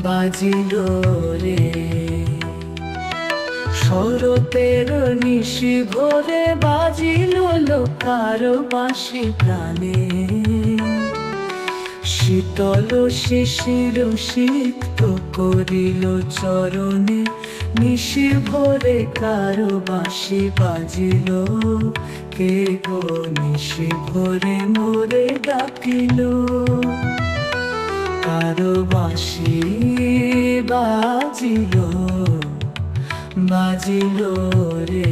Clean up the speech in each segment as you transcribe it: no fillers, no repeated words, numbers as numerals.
বাজিল রে। শরতের নিশি ভোরে বাজিল লোকার বাঁশি প্রাণে। শীতল শিশির সিক্ত করিল চরণে। নিশি ভোরে কারো বাঁশি বাজিল, কে গো নিশি ভোরে মোরে ডাকিল। কারো বাঁশি বাজিল, বাজিল রে।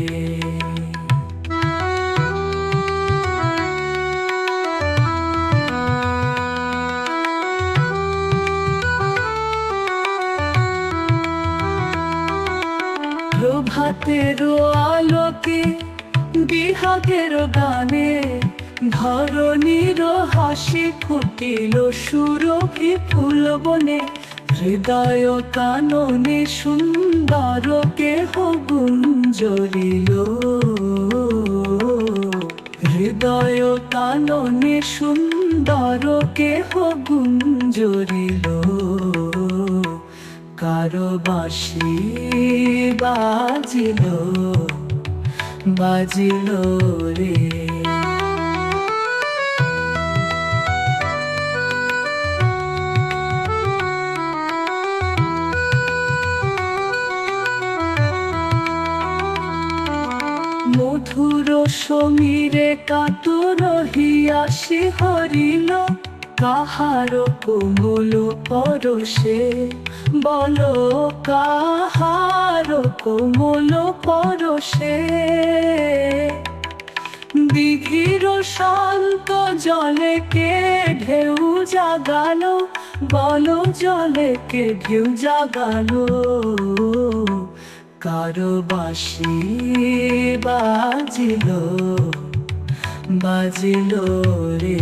প্রভাতের আলোকে বিহাগের গানে ধরণীর হাসি ফুটিল সুরভি ফুল বনে। হৃদয় কাননে সুন্দর কেহ গুঞ্জরিল। হৃদয় কাননে সুন্দর কেহ গুঞ্জরিল। কারো বাঁশি বাজিল, বাজিল রে। মধুর সমীরে কাতর হিয়াসি হরিল। কাহার কোমল পরশে বল, কাহার কোমল পরশে। দিঘির শান্ত জলে কে ঢেউ জাগালো, বল জলে কে ঢেউ জাগালো। কারো বাঁশি বাজিল, বাজিল রে।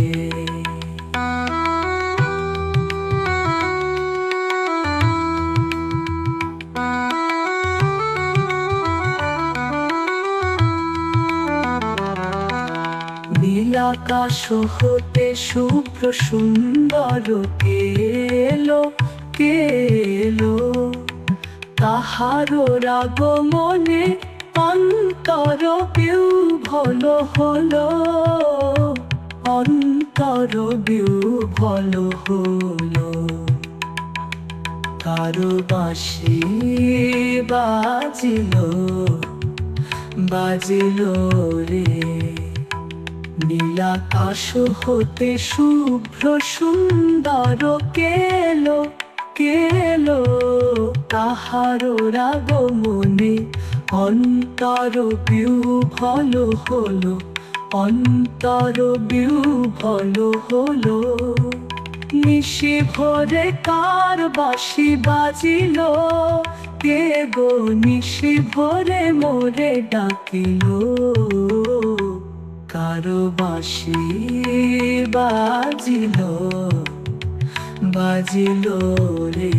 নীলাকাশ হতে শুভ্র সুন্দর কেলো, কেলো। তাহার রাগ মনে অন্তর বিহ্বল হলো, অন্তর বিহ্বল হলো। কারো বাঁশি বাজিল, বাজিল রে। নীলাকাশ হতে শুভ্র সুন্দর কেলো, কেলো। তাহার রাগ মনে অন্তর বিহ্বল হলো, অন্তর বিহ্বল হলো। নিশি ভোরে কার বাঁশি বাজিল, কে গো নিশি ভোরে মোরে ডাকিল। কারো বাঁশি বাজিল, বাজিল রে।